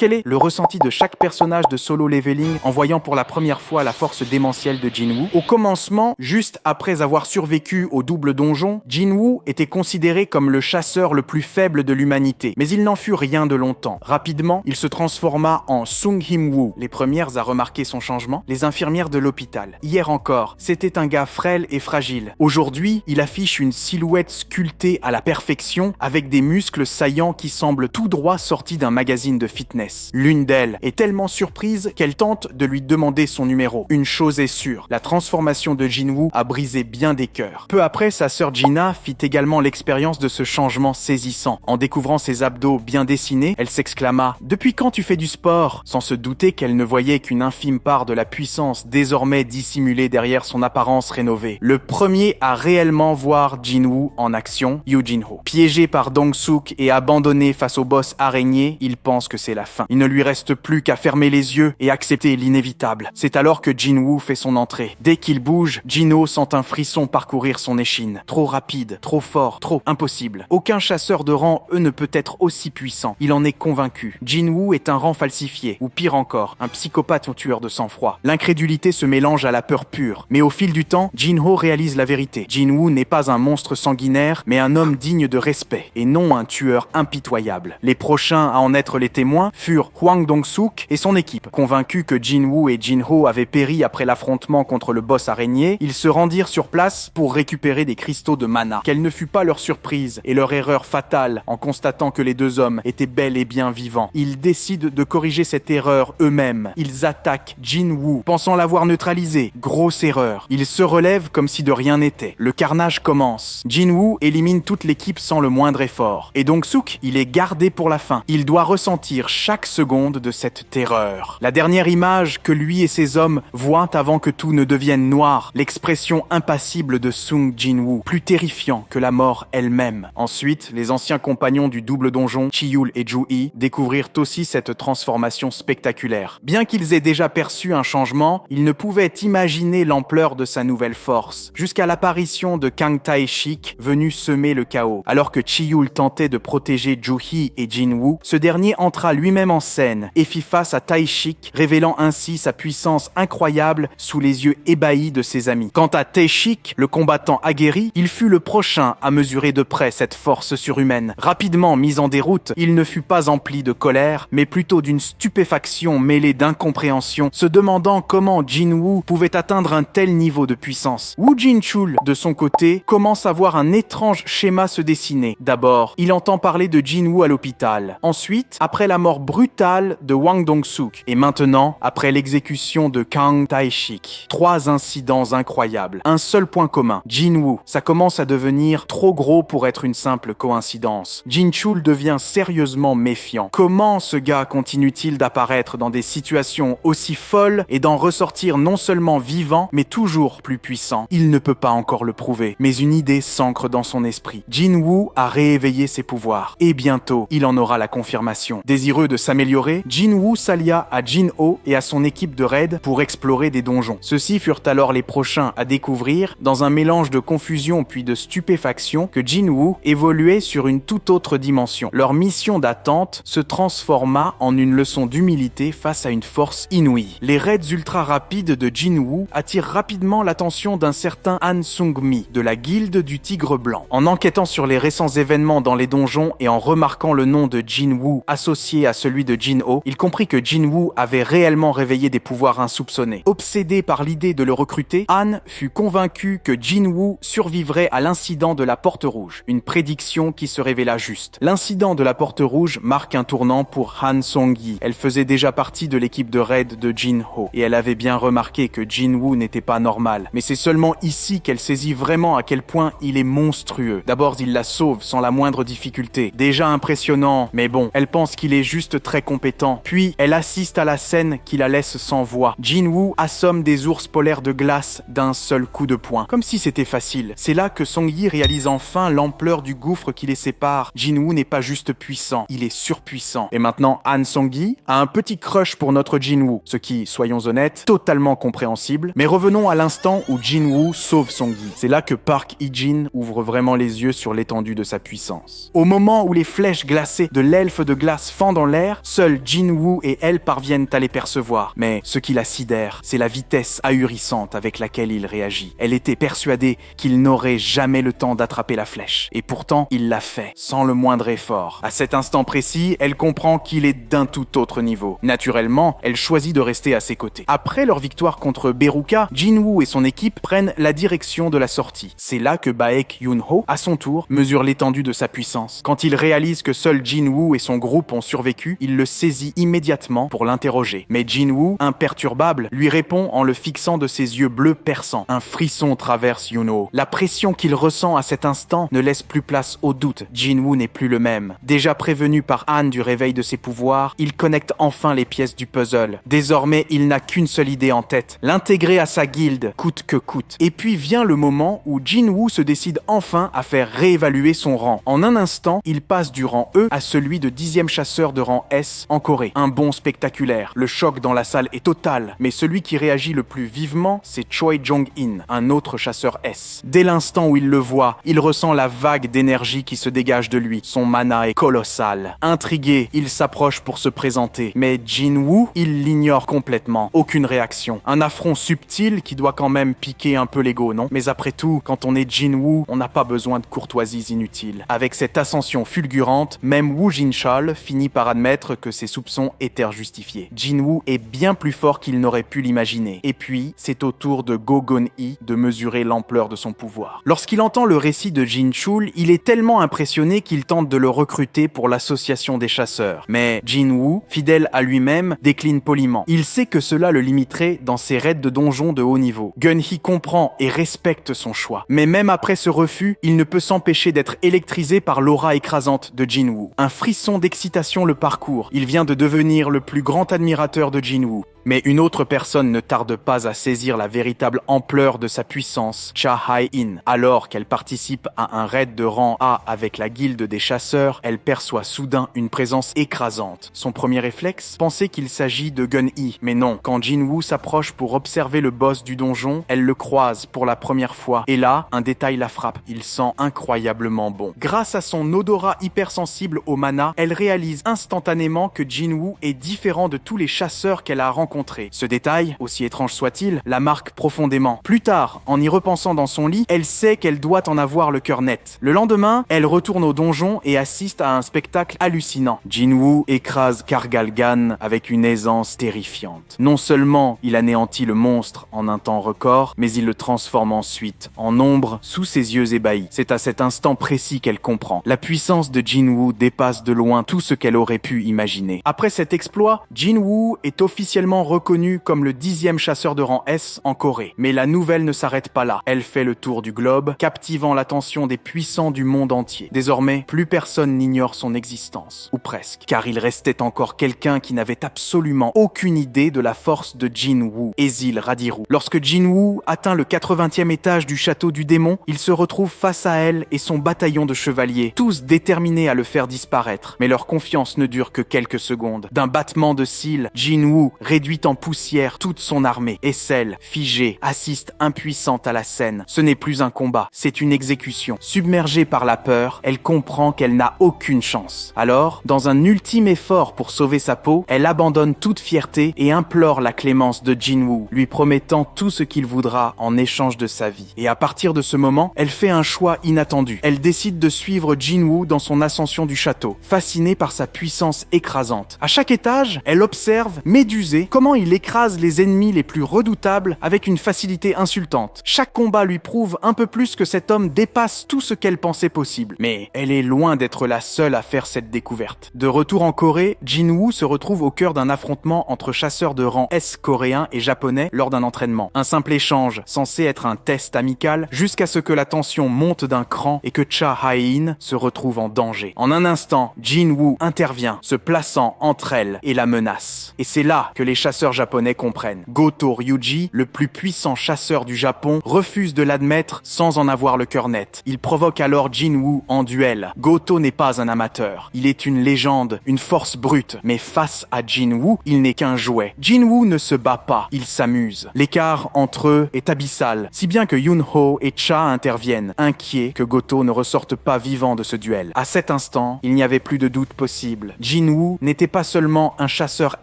quel est le ressenti de chaque personnage de Solo Leveling en voyant pour la première fois la force démentielle de Jinwoo? Au commencement, juste après avoir survécu au double donjon, Jinwoo était considéré comme le chasseur le plus faible de l'humanité, mais il n'en fut rien de longtemps. Rapidement, il se transforma en Sung Him-woo. Les premières à remarquer son changement, les infirmières de l'hôpital. Hier encore, c'était un gars frêle et fragile. Aujourd'hui, il affiche une silhouette sculptée à la perfection avec des muscles saillants qui semblent tout droit sortis d'un magazine de fitness. L'une d'elles est tellement surprise qu'elle tente de lui demander son numéro. Une chose est sûre, la transformation de Jinwoo a brisé bien des cœurs. Peu après, sa sœur Gina fit également l'expérience de ce changement saisissant. En découvrant ses abdos bien dessinés, elle s'exclama « Depuis quand tu fais du sport ?» sans se douter qu'elle ne voyait qu'une infime part de la puissance désormais dissimulée derrière son apparence rénovée. Le premier à réellement voir Jinwoo en action, Yoo Jin-ho. Piégé par Dong-suk et abandonné face au boss araignée, il pense que c'est la fin. Il ne lui reste plus qu'à fermer les yeux et accepter l'inévitable. C'est alors que Jinwoo fait son entrée. Dès qu'il bouge, Jin-ho sent un frisson parcourir son échine. Trop rapide, trop fort, trop impossible. Aucun chasseur de rang, ne peut être aussi puissant. Il en est convaincu. Jinwoo est un rang falsifié, ou pire encore, un psychopathe ou tueur de sang-froid. L'incrédulité se mélange à la peur pure. Mais au fil du temps, Jin-ho réalise la vérité. Jinwoo n'est pas un monstre sanguinaire, mais un homme digne de respect, et non un tueur impitoyable. Les prochains à en être les témoins furent Hwang Dong-suk et son équipe. Convaincus que Jinwoo et Jin-ho avaient péri après l'affrontement contre le boss araignée, ils se rendirent sur place pour récupérer des cristaux de mana. Quelle ne fut pas leur surprise et leur erreur fatale en constatant que les deux hommes étaient bel et bien vivants. Ils décident de corriger cette erreur eux-mêmes. Ils attaquent Jinwoo, pensant l'avoir neutralisé. Grosse erreur. Ils se relèvent comme si de rien n'était. Le carnage commence. Jinwoo élimine toute l'équipe sans le moindre effort. Et Dong-suk, il est gardé pour la fin. Il doit ressentir chaque seconde de cette terreur. La dernière image que lui et ses hommes voient avant que tout ne devienne noir, l'expression impassible de Sung Jinwoo, plus terrifiant que la mort elle-même. Ensuite, les anciens compagnons du double donjon, Chiyul et Ju-hee, découvrirent aussi cette transformation spectaculaire. Bien qu'ils aient déjà perçu un changement, ils ne pouvaient imaginer l'ampleur de sa nouvelle force, jusqu'à l'apparition de Kang Tae-shik, venu semer le chaos. Alors que Chiyul tentait de protéger Ju-hee et Jinwoo, ce dernier entra lui-même en scène et fit face à Tae-shik, révélant ainsi sa puissance incroyable sous les yeux ébahis de ses amis. Quant à Tae-shik, le combattant aguerri, il fut le prochain à mesurer de près cette force surhumaine. Rapidement mis en déroute, il ne fut pas empli de colère, mais plutôt d'une stupéfaction mêlée d'incompréhension, se demandant comment Jinwoo pouvait atteindre un tel niveau de puissance. Woo Jin-chul, de son côté, commence à voir un étrange schéma se dessiner. D'abord, il entend parler de Jinwoo à l'hôpital. Ensuite, après la mort brutale de Hwang Dong-suk. Et maintenant, après l'exécution de Kang Tae-shik. 3 incidents incroyables. Un seul point commun. Jinwoo, ça commence à devenir trop gros pour être une simple coïncidence. Jin-chul devient sérieusement méfiant. Comment ce gars continue-t-il d'apparaître dans des situations aussi folles et d'en ressortir non seulement vivant, mais toujours plus puissant? Il ne peut pas encore le prouver, mais une idée s'ancre dans son esprit. Jinwoo a rééveillé ses pouvoirs, et bientôt, il en aura la confirmation. Désireux de s'améliorer, Jinwoo s'allia à Jin-ho et à son équipe de raid pour explorer des donjons. Ceux-ci furent alors les prochains à découvrir, dans un mélange de confusion puis de stupéfaction, que Jinwoo évoluait sur une toute autre dimension. Leur mission d'attente se transforma en une leçon d'humilité face à une force inouïe. Les raids ultra rapides de Jinwoo attirent rapidement l'attention d'un certain Han Sung-mi, de la guilde du Tigre Blanc. En enquêtant sur les récents événements dans les donjons et en remarquant le nom de Jinwoo associé à celui de Jin-ho, il comprit que Jinwoo avait réellement réveillé des pouvoirs insoupçonnés. Obsédé par l'idée de le recruter, Han fut convaincu que Jinwoo survivrait à l'incident de la Porte Rouge, une prédiction qui se révéla juste. L'incident de la Porte Rouge marque un tournant pour Han Song-yi. Elle faisait déjà partie de l'équipe de raid de Jin-ho, et elle avait bien remarqué que Jinwoo n'était pas normal. Mais c'est seulement ici qu'elle saisit vraiment à quel point il est monstrueux. D'abord, il la sauve sans la moindre difficulté. Déjà impressionnant, mais bon, elle pense qu'il est juste très compétent. Puis, elle assiste à la scène qui la laisse sans voix. Jinwoo assomme des ours polaires de glace d'un seul coup de poing. Comme si c'était facile. C'est là que Song-yi réalise enfin l'ampleur du gouffre qui les sépare. Jinwoo n'est pas juste puissant, il est surpuissant. Et maintenant, Han Song-yi a un petit crush pour notre Jinwoo, ce qui, soyons honnêtes, totalement compréhensible. Mais revenons à l'instant où Jinwoo sauve Song-yi. C'est là que Park Hee-jin ouvre vraiment les yeux sur l'étendue de sa puissance. Au moment où les flèches glacées de l'elfe de glace fendent dans l'air, clair, seuls Jin-Woo et elle parviennent à les percevoir. Mais ce qui la sidère, c'est la vitesse ahurissante avec laquelle il réagit. Elle était persuadée qu'il n'aurait jamais le temps d'attraper la flèche. Et pourtant, il l'a fait, sans le moindre effort. À cet instant précis, elle comprend qu'il est d'un tout autre niveau. Naturellement, elle choisit de rester à ses côtés. Après leur victoire contre Beruka, Jin-Woo et son équipe prennent la direction de la sortie. C'est là que Baek Yoon-ho, à son tour, mesure l'étendue de sa puissance. Quand il réalise que seul Jin-Woo et son groupe ont survécu, il le saisit immédiatement pour l'interroger. Mais Jin-Woo, imperturbable, lui répond en le fixant de ses yeux bleus perçants. Un frisson traverse Yoon-ho. La pression qu'il ressent à cet instant ne laisse plus place au doute. Jin-Woo n'est plus le même. Déjà prévenu par Han du réveil de ses pouvoirs, il connecte enfin les pièces du puzzle. Désormais, il n'a qu'une seule idée en tête, l'intégrer à sa guilde, coûte que coûte. Et puis vient le moment où Jin-Woo se décide enfin à faire réévaluer son rang. En un instant, il passe du rang E à celui de 10e chasseur de rang S en Corée. Un bond spectaculaire. Le choc dans la salle est total, mais celui qui réagit le plus vivement, c'est Choi Jong-in, un autre chasseur S. Dès l'instant où il le voit, il ressent la vague d'énergie qui se dégage de lui. Son mana est colossal. Intrigué, il s'approche pour se présenter. Mais Jin-Woo, il l'ignore complètement. Aucune réaction. Un affront subtil qui doit quand même piquer un peu l'ego, non? Mais après tout, quand on est Jin-Woo, on n'a pas besoin de courtoisies inutiles. Avec cette ascension fulgurante, même Woo Jin-chol finit par admettre que ses soupçons étaient justifiés. Jin-Woo est bien plus fort qu'il n'aurait pu l'imaginer. Et puis, c'est au tour de Go Gon-hee de mesurer l'ampleur de son pouvoir. Lorsqu'il entend le récit de Jin-chul, il est tellement impressionné qu'il tente de le recruter pour l'association des chasseurs. Mais Jin-Woo, fidèle à lui-même, décline poliment. Il sait que cela le limiterait dans ses raids de donjons de haut niveau. Gun-hee comprend et respecte son choix. Mais même après ce refus, il ne peut s'empêcher d'être électrisé par l'aura écrasante de Jin-Woo. Un frisson d'excitation le parcourt. Il vient de devenir le plus grand admirateur de Jin-Woo. Mais une autre personne ne tarde pas à saisir la véritable ampleur de sa puissance, Cha Hae-in. Alors qu'elle participe à un raid de rang A avec la guilde des chasseurs, elle perçoit soudain une présence écrasante. Son premier réflexe, penser qu'il s'agit de Gun-hee. Mais non, quand Jin-Woo s'approche pour observer le boss du donjon, elle le croise pour la première fois. Et là, un détail la frappe. Il sent incroyablement bon. Grâce à son odorat hypersensible au mana, elle réalise instantanément que Jin-Woo est différent de tous les chasseurs qu'elle a rencontrés. Ce détail, aussi étrange soit-il, la marque profondément. Plus tard, en y repensant dans son lit, elle sait qu'elle doit en avoir le cœur net. Le lendemain, elle retourne au donjon et assiste à un spectacle hallucinant. Jin-Woo écrase Kargalgan avec une aisance terrifiante. Non seulement il anéantit le monstre en un temps record, mais il le transforme ensuite en ombre sous ses yeux ébahis. C'est à cet instant précis qu'elle comprend. La puissance de Jin-Woo dépasse de loin tout ce qu'elle aurait pu imaginer. Après cet exploit, Jin-Woo est officiellement reconnu comme le 10e chasseur de rang S en Corée. Mais la nouvelle ne s'arrête pas là. Elle fait le tour du globe, captivant l'attention des puissants du monde entier. Désormais, plus personne n'ignore son existence. Ou presque. Car il restait encore quelqu'un qui n'avait absolument aucune idée de la force de Jin-Woo, Ezil Radiru. Lorsque Jin-Woo atteint le 80e étage du château du démon, il se retrouve face à elle et son bataillon de chevaliers, tous déterminés à le faire disparaître. Mais leur confiance ne dure que quelques secondes. D'un battement de cils, Jin-Woo réduit en poussière toute son armée, et celle, figée, assiste impuissante à la scène. Ce n'est plus un combat, c'est une exécution. Submergée par la peur, elle comprend qu'elle n'a aucune chance. Alors, dans un ultime effort pour sauver sa peau, elle abandonne toute fierté et implore la clémence de Jin-Woo, lui promettant tout ce qu'il voudra en échange de sa vie. Et à partir de ce moment, elle fait un choix inattendu. Elle décide de suivre Jin-Woo dans son ascension du château, fascinée par sa puissance écrasante. À chaque étage, elle observe, médusée, comment il écrase les ennemis les plus redoutables avec une facilité insultante. Chaque combat lui prouve un peu plus que cet homme dépasse tout ce qu'elle pensait possible. Mais elle est loin d'être la seule à faire cette découverte. De retour en Corée, Jin-Woo se retrouve au cœur d'un affrontement entre chasseurs de rang S coréens et japonais lors d'un entraînement. Un simple échange, censé être un test amical, jusqu'à ce que la tension monte d'un cran et que Cha Hae-in se retrouve en danger. En un instant, Jin-Woo intervient, se plaçant entre elle et la menace. Et c'est là que les chasseurs chasseurs japonais comprennent. Goto Ryuji, le plus puissant chasseur du Japon, refuse de l'admettre sans en avoir le cœur net. Il provoque alors Jinwoo en duel. Goto n'est pas un amateur. Il est une légende, une force brute. Mais face à Jinwoo, il n'est qu'un jouet. Jinwoo ne se bat pas, il s'amuse. L'écart entre eux est abyssal, si bien que Yunho et Cha interviennent, inquiets que Goto ne ressorte pas vivant de ce duel. À cet instant, il n'y avait plus de doute possible. Jinwoo n'était pas seulement un chasseur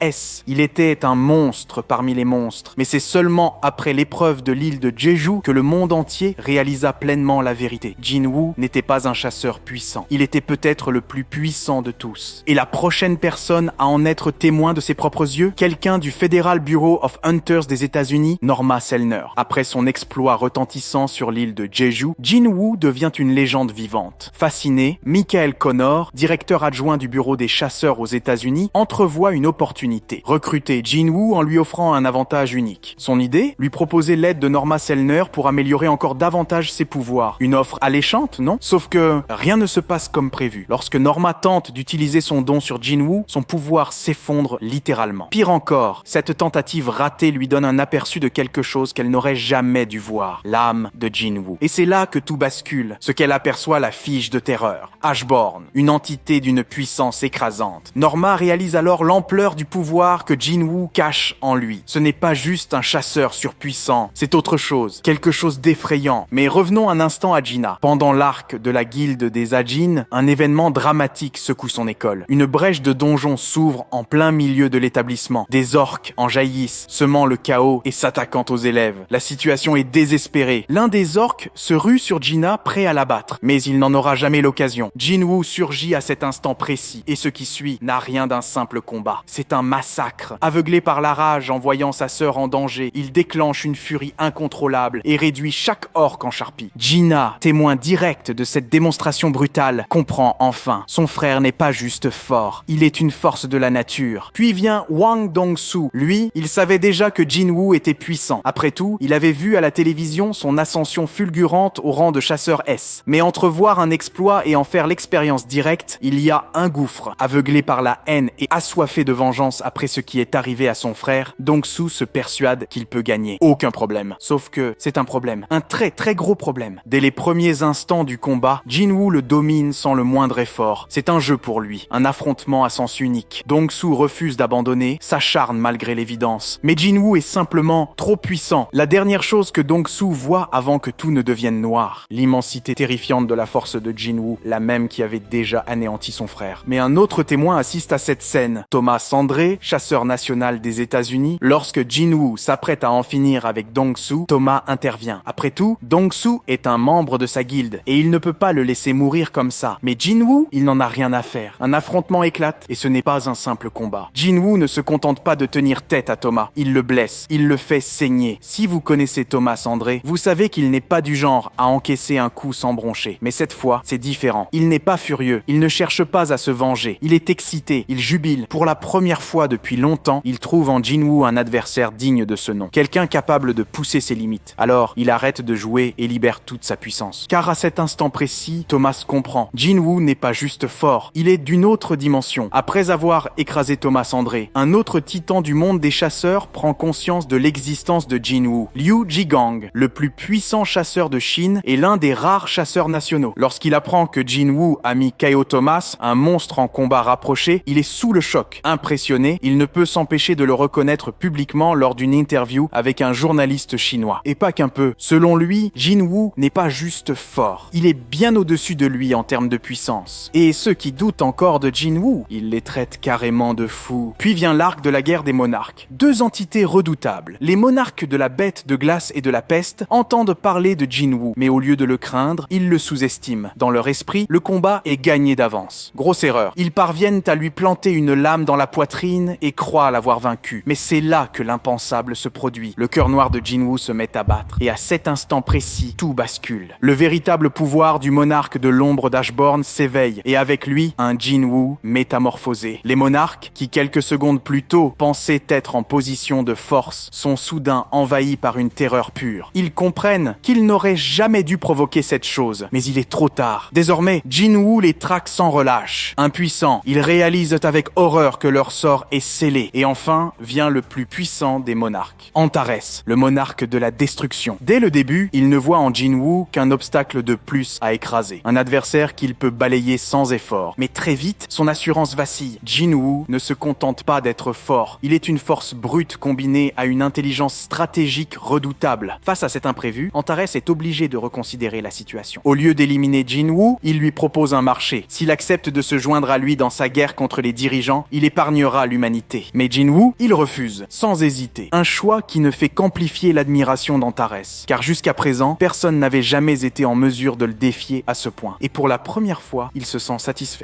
S, il était un monstre parmi les monstres. Mais c'est seulement après l'épreuve de l'île de Jeju que le monde entier réalisa pleinement la vérité. Jinwoo n'était pas un chasseur puissant. Il était peut-être le plus puissant de tous. Et la prochaine personne à en être témoin de ses propres yeux, quelqu'un du Federal Bureau of Hunters des États-Unis, Norma Selner. Après son exploit retentissant sur l'île de Jeju, Jinwoo devient une légende vivante. Fasciné, Michael Connor, directeur adjoint du bureau des chasseurs aux États-Unis, entrevoit une opportunité. Recruter Jinwoo en lui offrant un avantage unique. Son idée? Lui proposer l'aide de Norma Selner pour améliorer encore davantage ses pouvoirs. Une offre alléchante, non? Sauf que rien ne se passe comme prévu. Lorsque Norma tente d'utiliser son don sur Jinwoo, son pouvoir s'effondre littéralement. Pire encore, cette tentative ratée lui donne un aperçu de quelque chose qu'elle n'aurait jamais dû voir. L'âme de Jinwoo. Et c'est là que tout bascule. Ce qu'elle aperçoit la fige de terreur. Ashborn, une entité d'une puissance écrasante. Norma réalise alors l'ampleur du pouvoir que Jinwoo cache en lui. Ce n'est pas juste un chasseur surpuissant, c'est autre chose. Quelque chose d'effrayant. Mais revenons un instant à Gina. Pendant l'arc de la guilde des Ajin, un événement dramatique secoue son école. Une brèche de donjon s'ouvre en plein milieu de l'établissement. Des orques en jaillissent, semant le chaos et s'attaquant aux élèves. La situation est désespérée. L'un des orques se rue sur Gina, prêt à l'abattre. Mais il n'en aura jamais l'occasion. Jinwoo surgit à cet instant précis. Et ce qui suit n'a rien d'un simple combat. C'est un massacre. Aveuglé par la rage en voyant sa sœur en danger, il déclenche une furie incontrôlable et réduit chaque orque en charpie. Gina, témoin direct de cette démonstration brutale, comprend enfin. Son frère n'est pas juste fort. Il est une force de la nature. Puis vient Wang Dong-soo. Lui, il savait déjà que Jinwoo était puissant. Après tout, il avait vu à la télévision son ascension fulgurante au rang de chasseur S. Mais entre voir un exploit et en faire l'expérience directe, il y a un gouffre. Aveuglé par la haine et assoiffé de vengeance après ce qui est arrivé à son frère, Dong-soo se persuade qu'il peut gagner. Aucun problème. Sauf que c'est un problème. Un très très gros problème. Dès les premiers instants du combat, Jinwoo le domine sans le moindre effort. C'est un jeu pour lui. Un affrontement à sens unique. Dong-soo refuse d'abandonner, s'acharne malgré l'évidence. Mais Jinwoo est simplement trop puissant. La dernière chose que Dong-soo voit avant que tout ne devienne noir. L'immensité terrifiante de la force de Jinwoo, la même qui avait déjà anéanti son frère. Mais un autre témoin assiste à cette scène. Thomas André, chasseur national des États-Unis. Lorsque Jinwoo s'apprête à en finir avec Dong-soo, Thomas intervient. Après tout, Dong-soo est un membre de sa guilde et il ne peut pas le laisser mourir comme ça. Mais Jinwoo, il n'en a rien à faire. Un affrontement éclate et ce n'est pas un simple combat. Jinwoo ne se contente pas de tenir tête à Thomas. Il le blesse, il le fait saigner. Si vous connaissez Thomas André, vous savez qu'il n'est pas du genre à encaisser un coup sans broncher. Mais cette fois, c'est différent. Il n'est pas furieux, il ne cherche pas à se venger. Il est excité, il jubile. Pour la première fois depuis longtemps, il trouve en Jinwoo un adversaire digne de ce nom. Quelqu'un capable de pousser ses limites. Alors, il arrête de jouer et libère toute sa puissance. Car à cet instant précis, Thomas comprend. Jinwoo n'est pas juste fort, il est d'une autre dimension. Après avoir écrasé Thomas André, un autre titan du monde des chasseurs prend conscience de l'existence de Jinwoo. Liu Jigang, le plus puissant chasseur de Chine, est l'un des rares chasseurs nationaux. Lorsqu'il apprend que Jinwoo a mis KO Thomas, un monstre en combat rapproché, il est sous le choc. Impressionné, il ne peut s'empêcher de le reconnaître publiquement lors d'une interview avec un journaliste chinois. Et pas qu'un peu. Selon lui, Jinwoo n'est pas juste fort. Il est bien au-dessus de lui en termes de puissance. Et ceux qui doutent encore de Jinwoo, il les traite carrément de fous. Puis vient l'arc de la guerre des monarques. Deux entités redoutables. Les monarques de la bête de glace et de la peste entendent parler de Jinwoo, mais au lieu de le craindre, ils le sous-estiment. Dans leur esprit, le combat est gagné d'avance. Grosse erreur. Ils parviennent à lui planter une lame dans la poitrine et croient l'avoir vaincu. Mais c'est là que l'impensable se produit. Le cœur noir de Jinwoo se met à battre. Et à cet instant précis, tout bascule. Le véritable pouvoir du monarque de l'ombre d'Ashborn s'éveille. Et avec lui, un Jinwoo métamorphosé. Les monarques, qui quelques secondes plus tôt pensaient être en position de force, sont soudain envahis par une terreur pure. Ils comprennent qu'ils n'auraient jamais dû provoquer cette chose. Mais il est trop tard. Désormais, Jinwoo les traque sans relâche. Impuissants, ils réalisent avec horreur que leur sort est scellé. Et enfin, enfin vient le plus puissant des monarques, Antares, le monarque de la destruction. Dès le début, il ne voit en Jinwoo qu'un obstacle de plus à écraser, un adversaire qu'il peut balayer sans effort. Mais très vite, son assurance vacille. Jinwoo ne se contente pas d'être fort, il est une force brute combinée à une intelligence stratégique redoutable. Face à cet imprévu, Antares est obligé de reconsidérer la situation. Au lieu d'éliminer Jinwoo, il lui propose un marché. S'il accepte de se joindre à lui dans sa guerre contre les dirigeants, il épargnera l'humanité. Mais Jinwoo, il refuse, sans hésiter. Un choix qui ne fait qu'amplifier l'admiration d'Antares, car jusqu'à présent, personne n'avait jamais été en mesure de le défier à ce point. Et pour la première fois, il se sent satisfait.